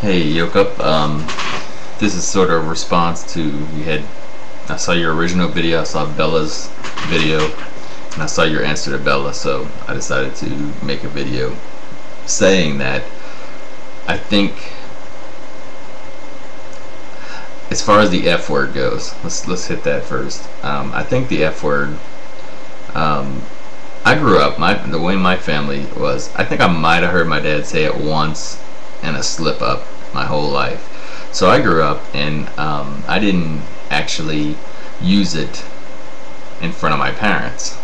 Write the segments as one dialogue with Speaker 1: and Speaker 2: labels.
Speaker 1: Hey, Yokup. This is sort of a response to I saw your original video, I saw Bella's video, and I saw your answer to Bella, so I decided to make a video saying that I think, as far as the F word goes, let's hit that first. I think the F word. I grew up the way my family was. I think I might have heard my dad say it once and a slip up my whole life. So I grew up and I didn't actually use it in front of my parents.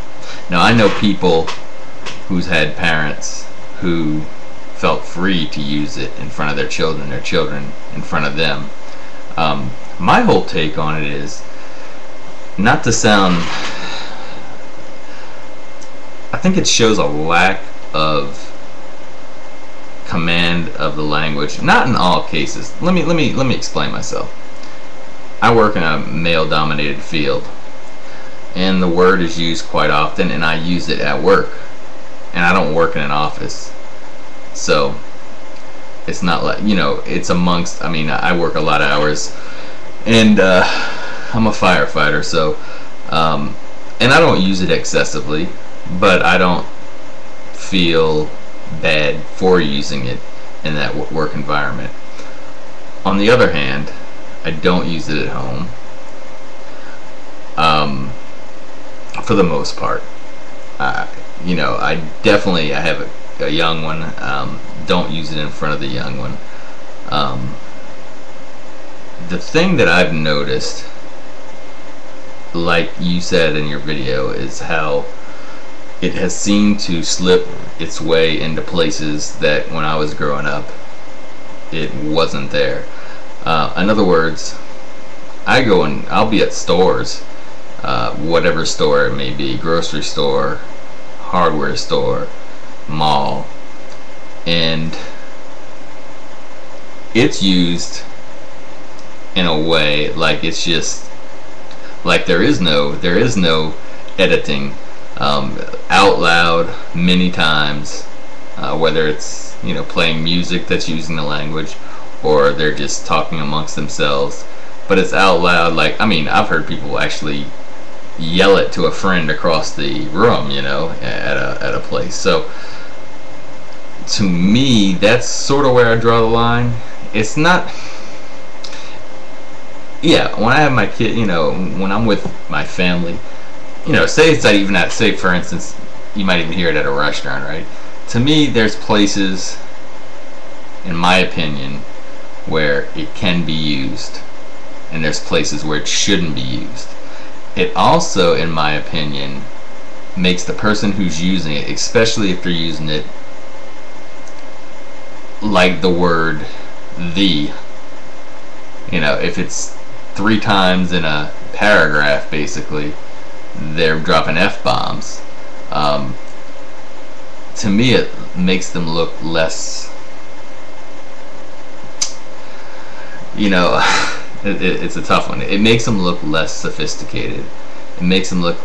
Speaker 1: Now I know people who's had parents who felt free to use it in front of their children in front of them. My whole take on it is, not to sound, I think it shows a lack of command of the language. Not in all cases. Let me explain myself. I work in a male-dominated field, and the word is used quite often, and I use it at work. And I don't work in an office, so it's not like, it's amongst. I mean, I work a lot of hours, and I'm a firefighter, so and I don't use it excessively, but I don't feel bad for using it in that work environment. On the other hand, I don't use it at home, for the most part. I have a young one. Don't use it in front of the young one. The thing that I've noticed, like you said in your video, is how it has seemed to slip its way into places that when I was growing up it wasn't there. In other words, I go and I'll be at stores, whatever store it may be, grocery store, hardware store, mall, and it's used in a way like it's just like there is no editing. Out loud many times, whether it's playing music that's using the language, or they're just talking amongst themselves, but it's out loud. Like, I mean, I've heard people actually yell it to a friend across the room, at a place. So to me, that's sort of where I draw the line. It's not, when I have my kid, when I'm with my family, say it's even at, say for instance, you might even hear it at a restaurant, right? To me, there's places, in my opinion, where it can be used, and there's places where it shouldn't be used. It also, in my opinion, makes the person who's using it, especially if they're using it like the word "the," if it's 3 times in a paragraph, basically, they're dropping F-bombs. To me, it makes them look less, it's a tough one. It makes them look less sophisticated. It makes them look,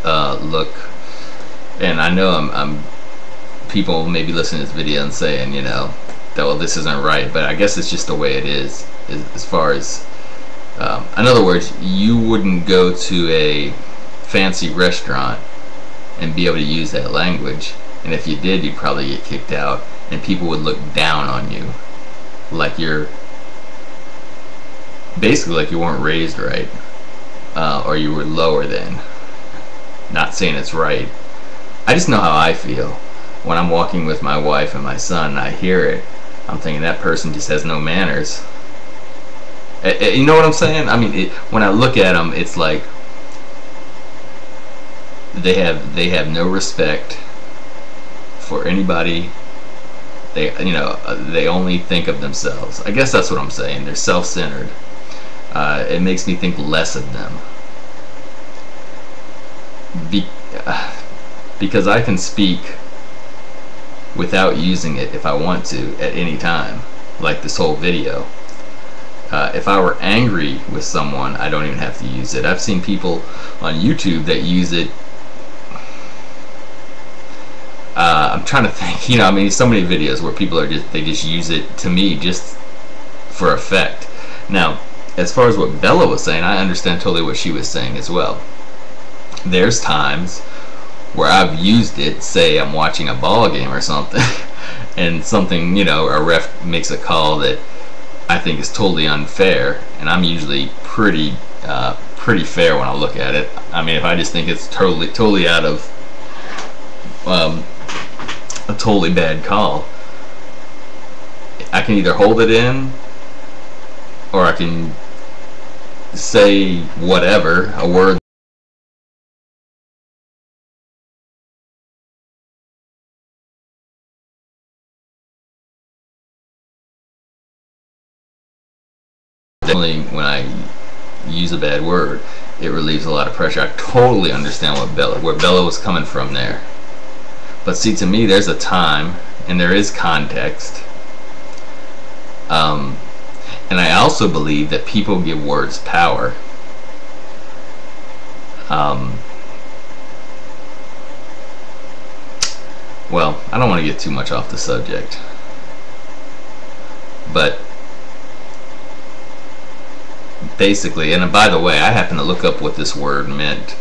Speaker 1: and I know I'm people may be listening to this video and saying, that, well, this isn't right, but I guess it's just the way it is, as far as, in other words, you wouldn't go to a fancy restaurant and be able to use that language, and if you did, you'd probably get kicked out, and people would look down on you, like you're basically like you weren't raised right, or you were lower than. Not saying it's right. I just know how I feel when I'm walking with my wife and my son and I hear it. I'm thinking, that person just has no manners. You know what I'm saying? I mean, when I look at them, it's like they have no respect for anybody. They only think of themselves. I guess that's what I'm saying. They're self-centered. It makes me think less of them, because I can speak without using it if I want to at any time, like this whole video. If I were angry with someone, I don't even have to use it. I've seen people on YouTube that use it. I'm trying to think. So many videos where people are they just use it, to me, just for effect. Now, as far as what Bella was saying, I understand totally what she was saying as well. There's times where I've used it, say I'm watching a ball game or something, and something, you know, a ref makes a call that I think is totally unfair, and I'm usually pretty fair when I look at it. I mean, if I just think it's totally out of a totally bad call, I can either hold it in, or I can say whatever, a word definitely when I use a bad word, it relieves a lot of pressure. I totally understand where Bella was coming from there. But see, to me, there's a time, and there is context. And I also believe that people give words power. Well, I don't want to get too much off the subject, but basically, and by the way, I happened to look up what this word meant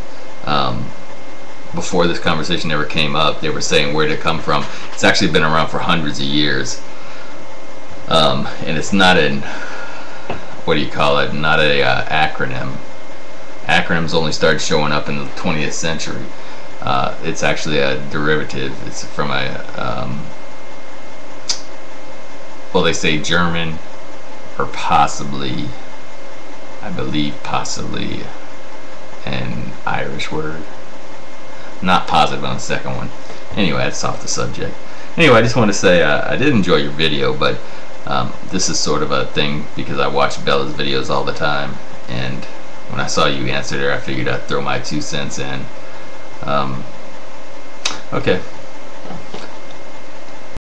Speaker 1: before this conversation ever came up. They were saying where did it come from. It's actually been around for hundreds of years, and it's not an, what do you call it, not a acronym. Acronyms only started showing up in the 20th century. It's actually a derivative. It's from a well, they say German, or possibly, I believe possibly an Irish word. Not positive on the second one. Anyway, that's off the subject. Anyway, I just want to say I did enjoy your video, but this is sort of a thing because I watch Bella's videos all the time, and when I saw you answered her, I figured I'd throw my 2 cents in. Okay.